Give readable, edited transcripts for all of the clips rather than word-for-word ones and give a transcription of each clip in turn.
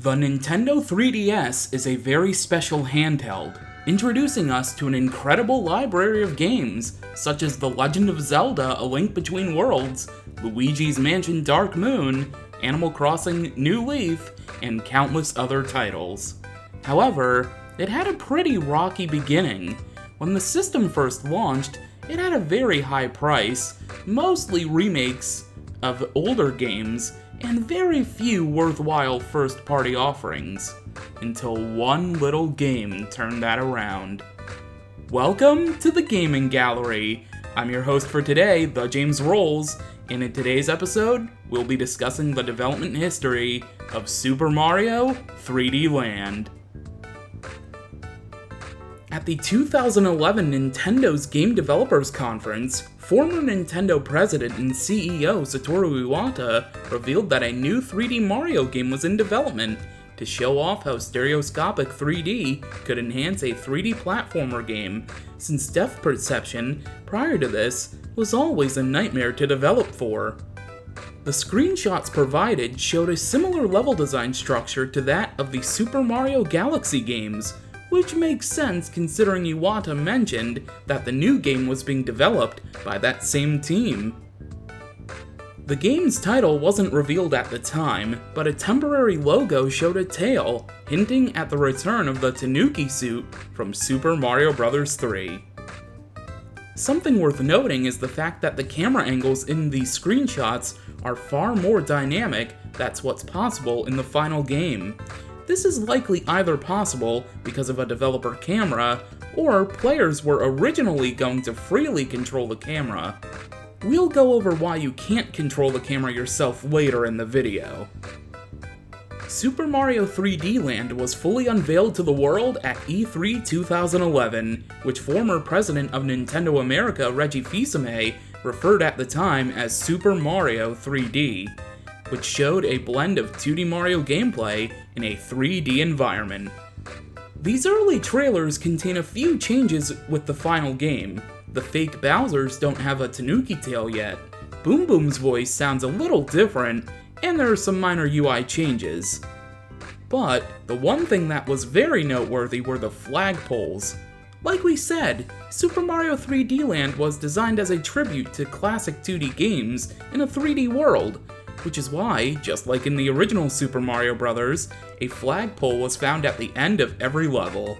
The Nintendo 3DS is a very special handheld, introducing us to an incredible library of games, such as The Legend of Zelda: A Link Between Worlds, Luigi's Mansion: Dark Moon, Animal Crossing: New Leaf, and countless other titles. However, it had a pretty rocky beginning. When the system first launched, it had a very high price, mostly remakes of older games, and very few worthwhile first-party offerings, until one little game turned that around. Welcome to the Gaming Gallery. I'm your host for today, The James Rolls, and in today's episode, we'll be discussing the development history of Super Mario 3D Land. At the 2011 Nintendo's Game Developers Conference, former Nintendo president and CEO Satoru Iwata revealed that a new 3D Mario game was in development to show off how stereoscopic 3D could enhance a 3D platformer game, since depth perception, prior to this, was always a nightmare to develop for. The screenshots provided showed a similar level design structure to that of the Super Mario Galaxy games, which makes sense considering Iwata mentioned that the new game was being developed by that same team. The game's title wasn't revealed at the time, but a temporary logo showed a tail, hinting at the return of the Tanuki suit from Super Mario Bros. 3. Something worth noting is the fact that the camera angles in these screenshots are far more dynamic. That's what's possible in the final game. This is likely either possible because of a developer camera, or players were originally going to freely control the camera. We'll go over why you can't control the camera yourself later in the video. Super Mario 3D Land was fully unveiled to the world at E3 2011, which former president of Nintendo America Reggie Fils-Aimé referred at the time as Super Mario 3D, which showed a blend of 2D Mario gameplay in a 3D environment. These early trailers contain a few changes with the final game. The fake Bowsers don't have a Tanuki tail yet, Boom Boom's voice sounds a little different, and there are some minor UI changes. But the one thing that was very noteworthy were the flagpoles. Like we said, Super Mario 3D Land was designed as a tribute to classic 2D games in a 3D world, which is why, just like in the original Super Mario Bros., a flagpole was found at the end of every level.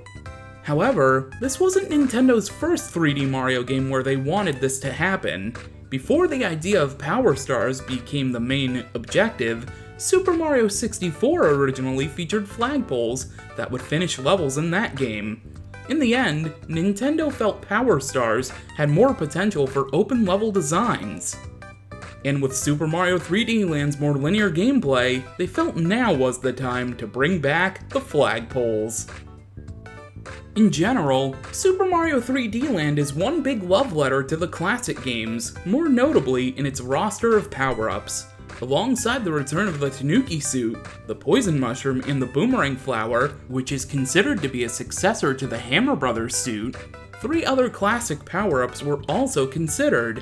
However, this wasn't Nintendo's first 3D Mario game where they wanted this to happen. Before the idea of Power Stars became the main objective, Super Mario 64 originally featured flagpoles that would finish levels in that game. In the end, Nintendo felt Power Stars had more potential for open level designs. And with Super Mario 3D Land's more linear gameplay, they felt now was the time to bring back the flagpoles. In general, Super Mario 3D Land is one big love letter to the classic games, more notably in its roster of power-ups. Alongside the return of the Tanuki suit, the Poison Mushroom, and the Boomerang Flower, which is considered to be a successor to the Hammer Brothers suit, 3 other classic power-ups were also considered.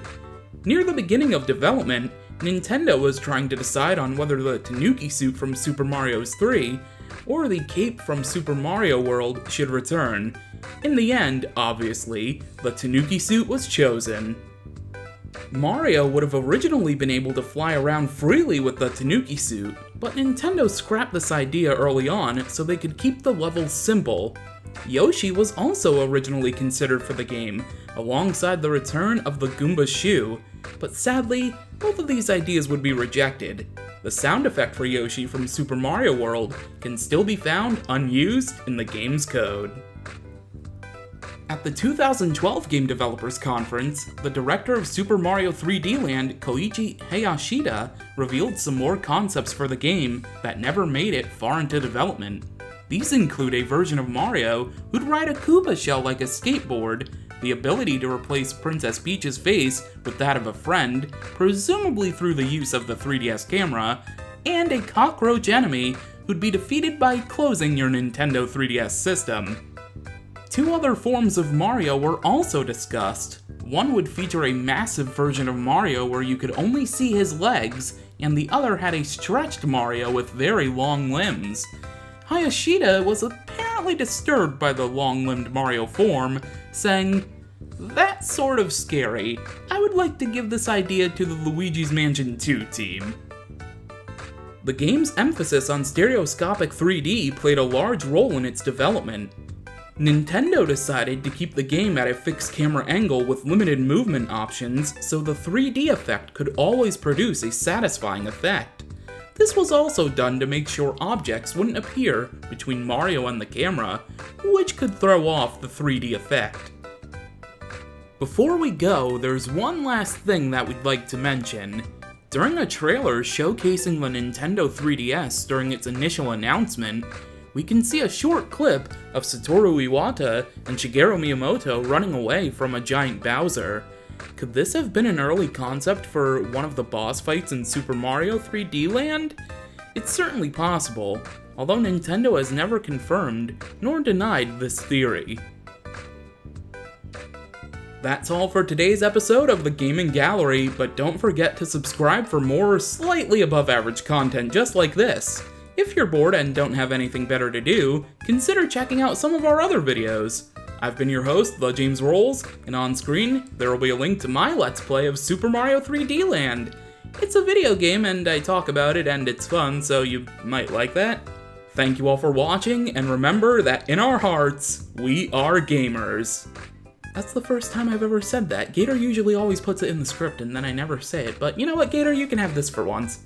Near the beginning of development, Nintendo was trying to decide on whether the Tanuki suit from Super Mario 3 or the cape from Super Mario World should return. In the end, obviously, the Tanuki suit was chosen. Mario would have originally been able to fly around freely with the Tanuki suit, but Nintendo scrapped this idea early on so they could keep the levels simple. Yoshi was also originally considered for the game, alongside the return of the Goomba shoe, but sadly, both of these ideas would be rejected. The sound effect for Yoshi from Super Mario World can still be found unused in the game's code. At the 2012 Game Developers Conference, the director of Super Mario 3D Land, Koichi Hayashida, revealed some more concepts for the game that never made it far into development. These include a version of Mario who'd ride a Koopa shell like a skateboard, the ability to replace Princess Peach's face with that of a friend, presumably through the use of the 3DS camera, and a cockroach enemy who'd be defeated by closing your Nintendo 3DS system. 2 other forms of Mario were also discussed. One would feature a massive version of Mario where you could only see his legs, and the other had a stretched Mario with very long limbs. Hayashida was apparently disturbed by the long-limbed Mario form, saying, "That's sort of scary. I would like to give this idea to the Luigi's Mansion 2 team." The game's emphasis on stereoscopic 3D played a large role in its development. Nintendo decided to keep the game at a fixed camera angle with limited movement options, so the 3D effect could always produce a satisfying effect. This was also done to make sure objects wouldn't appear between Mario and the camera, which could throw off the 3D effect. Before we go, there's one last thing that we'd like to mention. During a trailer showcasing the Nintendo 3DS during its initial announcement, we can see a short clip of Satoru Iwata and Shigeru Miyamoto running away from a giant Bowser. Could this have been an early concept for one of the boss fights in Super Mario 3D Land? It's certainly possible, although Nintendo has never confirmed nor denied this theory. That's all for today's episode of the Gaming Gallery, but don't forget to subscribe for more slightly above average content just like this. If you're bored and don't have anything better to do, consider checking out some of our other videos. I've been your host, The James Rolls, and on screen, there will be a link to my Let's Play of Super Mario 3D Land. It's a video game and I talk about it and it's fun, so you might like that. Thank you all for watching, and remember that in our hearts, we are gamers. That's the first time I've ever said that. Gator usually always puts it in the script and then I never say it, but you know what, Gator, you can have this for once.